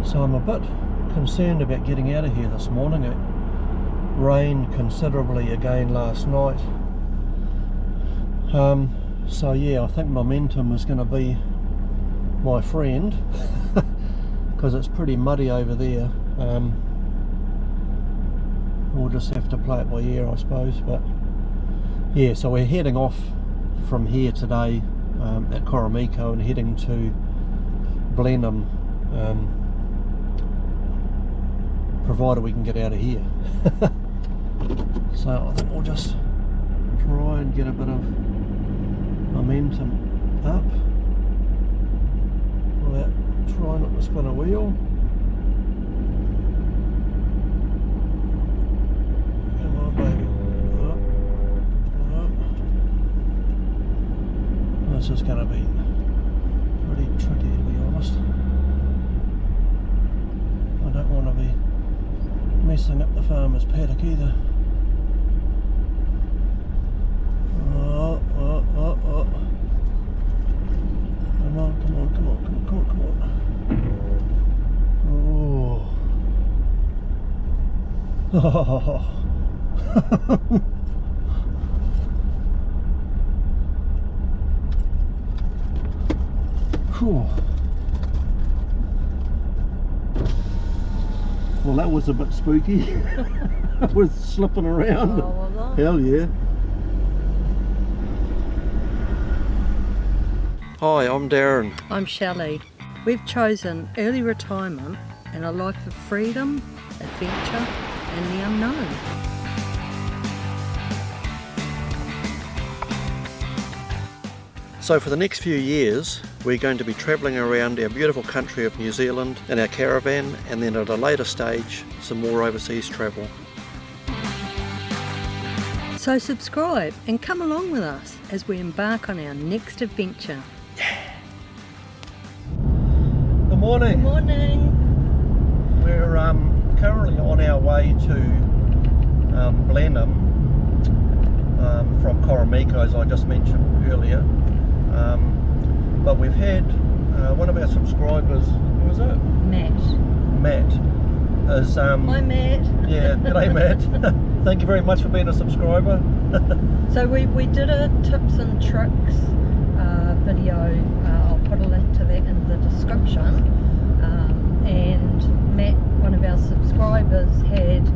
So I'm a bit concerned about getting out of here this morning. It rained considerably again last night. So yeah, I think momentum is going to be my friend because it's pretty muddy over there. We'll just have to play it by ear, I suppose. But yeah, so we're heading off from here today at Coromiko and heading to Blenheim, provided we can get out of here. So I think we'll just try and get a bit of momentum up without trying not to spin a wheel. Come on, baby. Up. This is going to be pretty tricky, to be honest. I don't want to be messing up the farmer's paddock either. Come on. Oh. Well, that was a bit spooky. With slipping around. Oh, was it? Hell yeah. Hi, I'm Darren. I'm Shelley. We've chosen early retirement and a life of freedom, adventure and the unknown. So for the next few years we're going to be travelling around our beautiful country of New Zealand in our caravan, and then at a later stage some more overseas travel. So subscribe and come along with us as we embark on our next adventure. Good morning. Good morning. We're currently on our way to Blenheim from Coromiko, as I just mentioned earlier. But we've had one of our subscribers, who was it? Matt. Is, Hi Matt. Yeah, g'day Matt. Thank you very much for being a subscriber. So we did a tips and tricks video. I'll put a link to that in the description. And Matt, one of our subscribers, had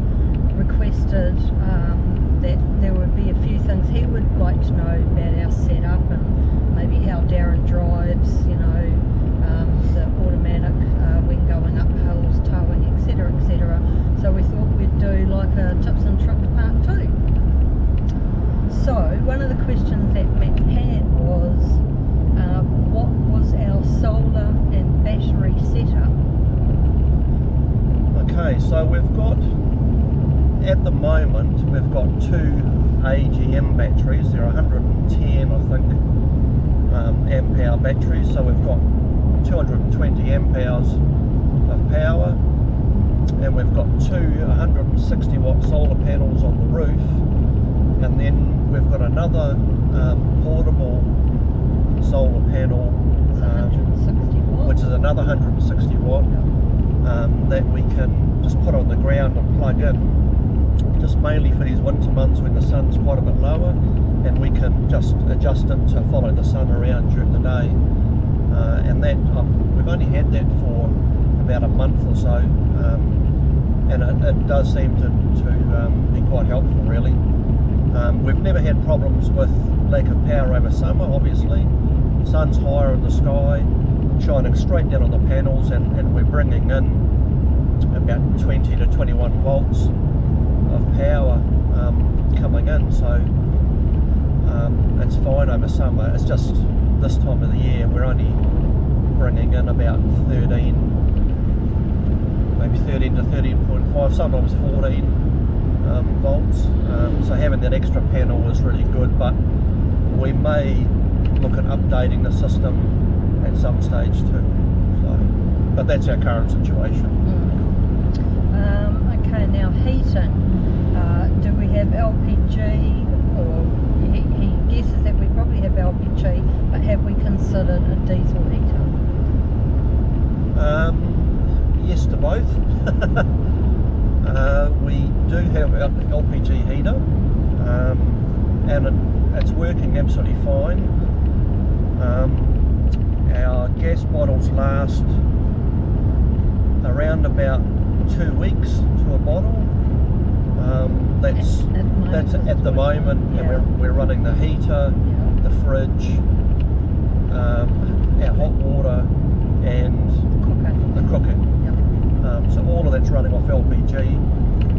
requested that there would be a few things he would like to know about our setup and maybe how Darren drives, you know, the automatic when going up hills, towing, etc, etc. So we thought we'd do like a tips and tricks part 2. So one of the questions that Matt had was what was our solar and battery setup? Okay, so we've got, at the moment, we've got 2 AGM batteries. They're 110, I think, amp hour batteries. So we've got 220 amp hours of power, and we've got 2 160 watt solar panels on the roof, and then we've got another portable solar panel, 160 watt. which is another 160 watt. That we can just put on the ground and plug in, just mainly for these winter months when the sun's quite a bit lower, and we can just adjust it to follow the sun around during the day. And that we've only had that for about a month or so, and it does seem to be quite helpful, really. We've never had problems with lack of power over summer. Obviously, the sun's higher in the sky, shining straight down on the panels, and we're bringing in about 20 to 21 volts of power coming in, so it's fine over summer. It's just this time of the year we're only bringing in about 13, maybe 13 to 13.5, sometimes 14 volts. So having that extra panel is really good, but we may look at updating the system at some stage too. So, but that's our current situation. Okay, now heating. Do we have LPG, or he guesses that we probably have LPG, but have we considered a diesel heater? Yes, both. We do have an LPG heater, and it's working absolutely fine. Our gas bottles last around about 2 weeks to a bottle. That's at the moment, yeah. and we're running the heater, the fridge, our hot water, and the cooking. So all of that's running off LPG,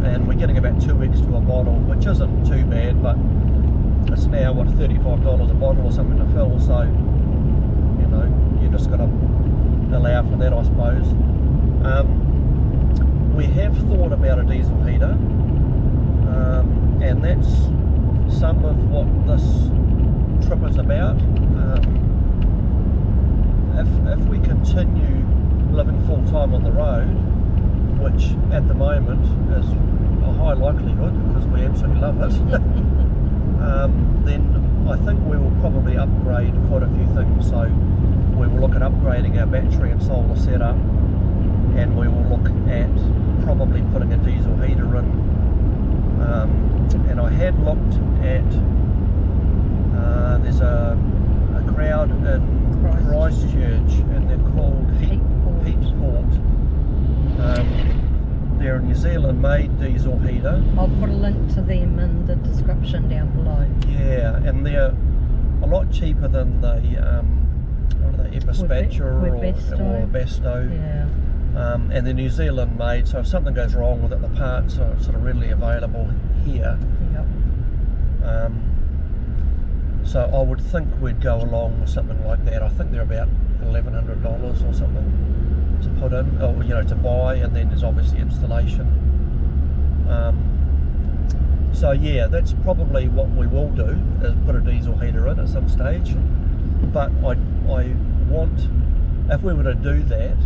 and we're getting about 2 weeks to a bottle, which isn't too bad, but it's now what, $35 a bottle or something to fill, so you know, you just got to allow for that, I suppose. We have thought about a diesel heater, and that's some of what this trip is about. If we continue living full time on the road, which at the moment is a high likelihood because we absolutely love it, then I think we will probably upgrade quite a few things. So we will look at upgrading our battery and solar setup, and we will look at probably putting a diesel heater in. And I had looked at, there's a crowd in Christchurch, and they're called Heatport. They're a New Zealand made diesel heater. I'll put a link to them in the description down below. Yeah, and they're a lot cheaper than the what are they, Epispatcher or Besto. Yeah. And they're New Zealand made, so if something goes wrong with it, the parts are sort of readily available here. Yep. So I would think we'd go along with something like that. I think they're about $1,100 or something to put in, or you know, to buy, and then there's obviously installation. So yeah, that's probably what we will do, is put a diesel heater in at some stage. But I want, if we were to do that,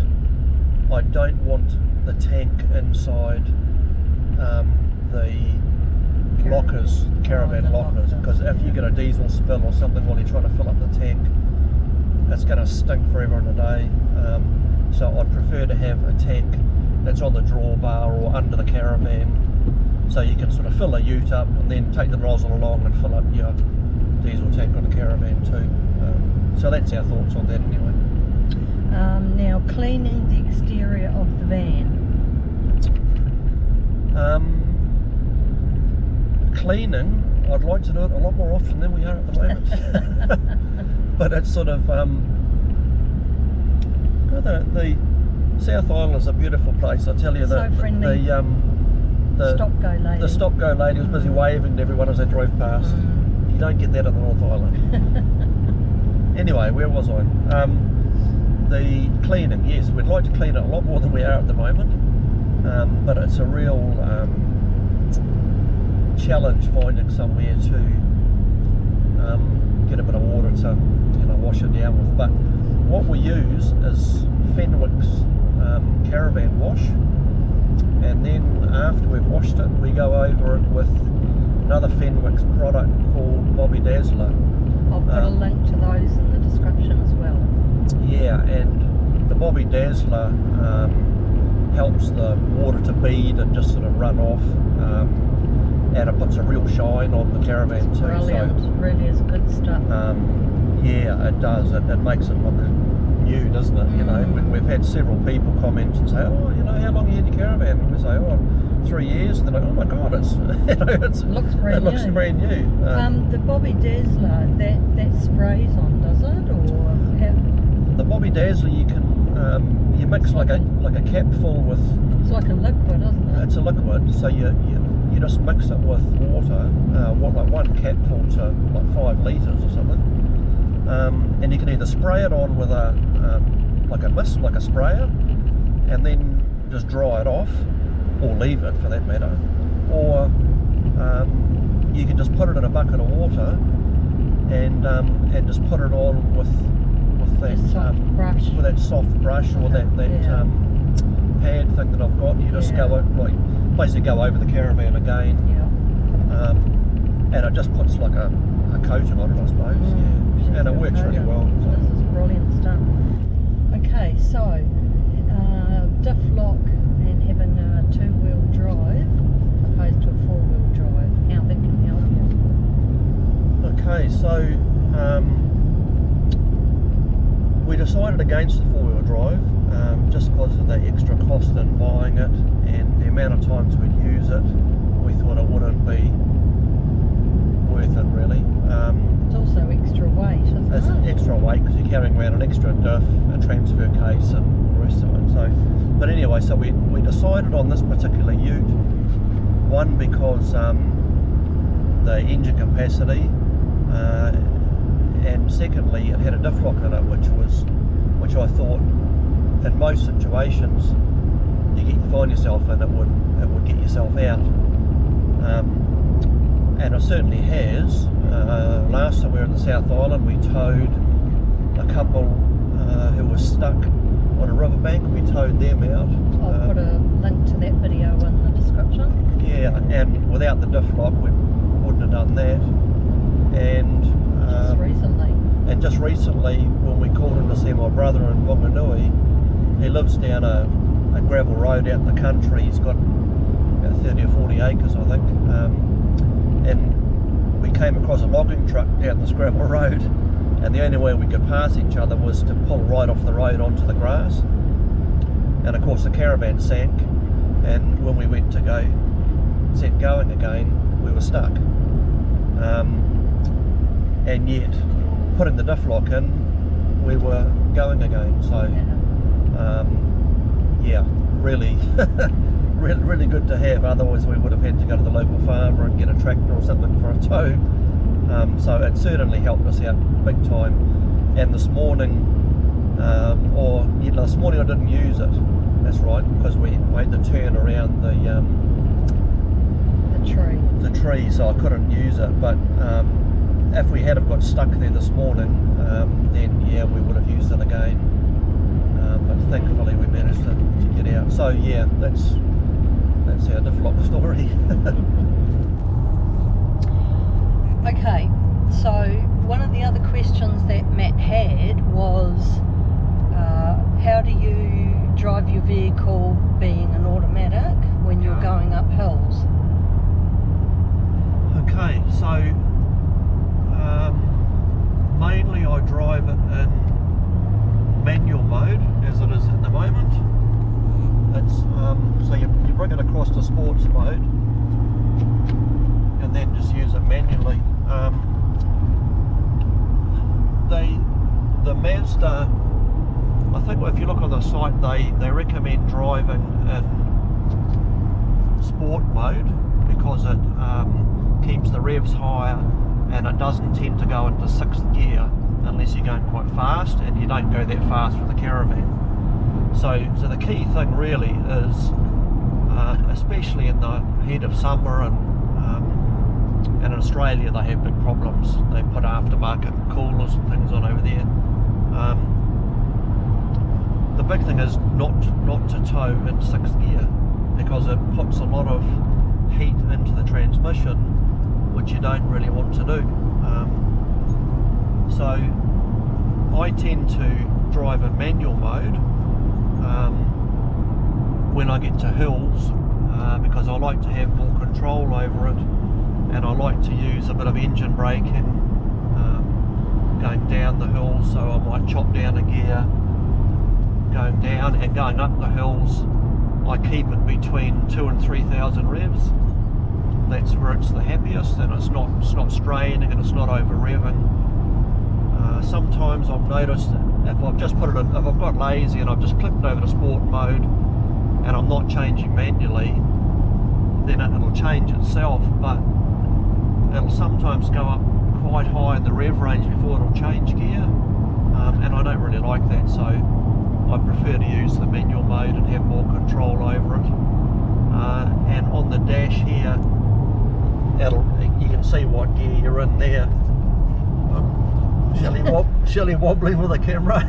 I don't want the tank inside the lockers, caravan lockers, because if you get a diesel spill or something while you're trying to fill up the tank, it's going to stink forever and a day. So I'd prefer to have a tank that's on the drawbar or under the caravan, so you can sort of fill a ute up and then take the nozzle along and fill up your diesel tank on the caravan too. So that's our thoughts on that anyway. Now, cleaning the exterior of the van. Cleaning, I'd like to do it a lot more often than we are at the moment. But it's sort of the South Island is a beautiful place. I tell you that. So friendly. The stop-go lady. The stop-go lady was busy waving to everyone as they drove past. You don't get that on the North Island. Anyway, where was I? The cleaning, yes, we'd like to clean it a lot more than we are at the moment, but it's a real challenge finding somewhere to get a bit of water to, you know, wash it down with. But what we use is Fenwick's Caravan wash, and then after we've washed it, we go over it with another Fenwick's product called Bobby Dazzler. I'll put a link to those in the description as well. Yeah, and the Bobby Dazzler helps the water to bead and just sort of run off, and it puts a real shine on the caravan too. Brilliant, so, really is good stuff. Yeah, it does. It makes it look new, doesn't it? You know, we've had several people comment and say, oh, you know, how long have you had your caravan? And we say, oh, 3 years. And they're like, oh my God, it looks brand new. The Bobby Dazzler, that sprays on, does it, or how? The Bobby Dazzler, you can you mix like a cap full with. It's like a liquid, isn't it? It's a liquid, so you just mix it with water, like one capful to like 5 litres or something, and you can either spray it on with a like a mist, like a sprayer, and then just dry it off, or leave it for that matter, or you can just put it in a bucket of water and just put it on with that soft brush or that pad thing that I've got. You just basically go over the caravan again, and it just puts like a coating on it, I suppose. And it works really well. So. This is brilliant stuff. Okay, so diff lock anyway, so we decided against the four-wheel drive just because of the extra cost in buying it and the amount of times we'd use it. We thought it wouldn't be worth it really. It's also extra weight, isn't It's it? extra weight because you're carrying around an extra diff, a transfer case and the rest of it. So, but anyway, so we decided on this particular ute, one because the engine capacity, and secondly it had a diff lock in it, which I thought in most situations you find yourself in, it would get yourself out, and it certainly has. Last time we were in the South Island, we towed a couple who were stuck on a riverbank. We towed them out. I'll put a link to that video in the description. Yeah, and without the diff lock we wouldn't have done that. And just recently when we called in to see my brother in Wanganui, he lives down a gravel road out in the country. He's got about 30 or 40 acres I think, and we came across a logging truck down this gravel road, and the only way we could pass each other was to pull right off the road onto the grass, and of course the caravan sank, and when we went to set going again we were stuck, and yet putting the diff lock in we were going again. So yeah, really really good to have, otherwise we would have had to go to the local farmer and get a tractor or something for a tow. So it certainly helped us out big time. And this morning, this morning I didn't use it, that's right, because we had to turn around the tree, so I couldn't use it. But if we had have got stuck there this morning, then yeah, we would have used it again. But thankfully we managed to get out. So yeah, that's our diff lock story. Okay, so one of the other questions that Matt had was how do you drive your vehicle being an automatic when you're going up hills? Okay, so mainly I drive it in manual mode as it is at the moment. It's so you bring it across to sports mode and then just use it manually. The Mazda, I think if you look on the site, they recommend driving in sport mode because it keeps the revs higher and it doesn't tend to go into 6th gear unless you're going quite fast, and you don't go that fast with the Caravan. So the key thing really is, especially in the heat of summer, and in Australia they have big problems. They put aftermarket coolers and things on over there. The big thing is not to tow in 6th gear, because it puts a lot of heat into the transmission, which you don't really want to do. So I tend to drive in manual mode when I get to hills, because I like to have more control over it, and I like to use a bit of engine braking going down the hills. So I might chop down a gear going down, and going up the hills I keep it between 2,000 and 3,000 revs. That's where it's the happiest, and it's not straining and it's not over revving. Sometimes I've noticed if I've just put it in, if I've got lazy and I've just clicked over to sport mode and I'm not changing manually, then it'll change itself, but it'll sometimes go up quite high in the rev range before it'll change gear, and I don't really like that, so I prefer to use the manual mode and have more control over it. And on the dash here, you can see what gear you're in there. Shilly wobbling with the camera.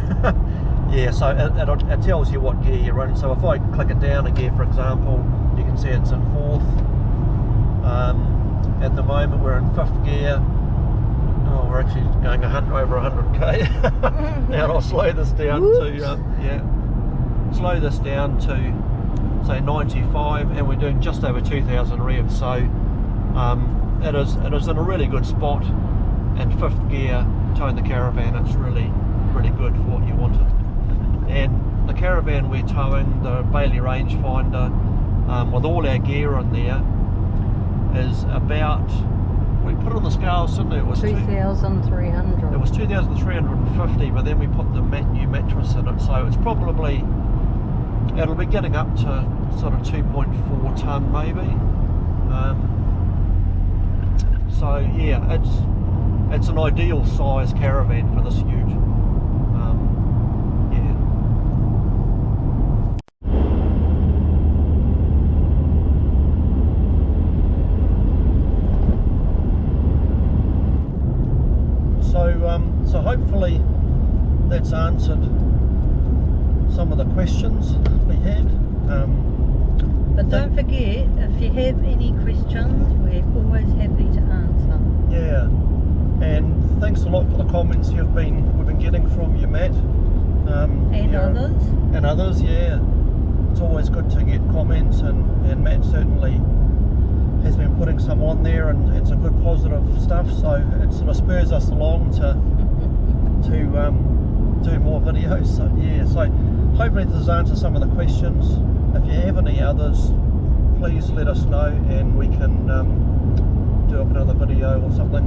Yeah, so it tells you what gear you're in. So if I click it down a gear, for example, you can see it's in 4th. At the moment we're in 5th gear. Oh, we're actually going over 100k. Now I'll slow this down to slow this down to say 95, and we're doing just over 2,000 revs. So it is in a really good spot, and 5th gear towing the Caravan, it's really good for what you wanted. And the Caravan we're towing, the Bailey rangefinder, with all our gear in there, is about, we put it on the scales, didn't it? It was 2,300. It was 2,350, but then we put the new mattress in it, so it's probably, it'll be getting up to sort of 2.4 tonne maybe. So yeah, it's an ideal size Caravan for this ute. Yeah. So hopefully that's answered some of the questions we had. But don't forget, if you have any questions, we're always happy to answer. Yeah, and thanks a lot for the comments we've been getting from you, Matt. And others. And others, yeah. It's always good to get comments, and Matt certainly has been putting some on there, and it's a good positive stuff, so it sort of spurs us along to do more videos. So yeah, so hopefully this has answered some of the questions. If you have any others, please let us know, and we can do up another video or something.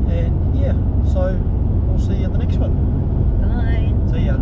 And yeah, so we'll see you in the next one. Bye. See ya.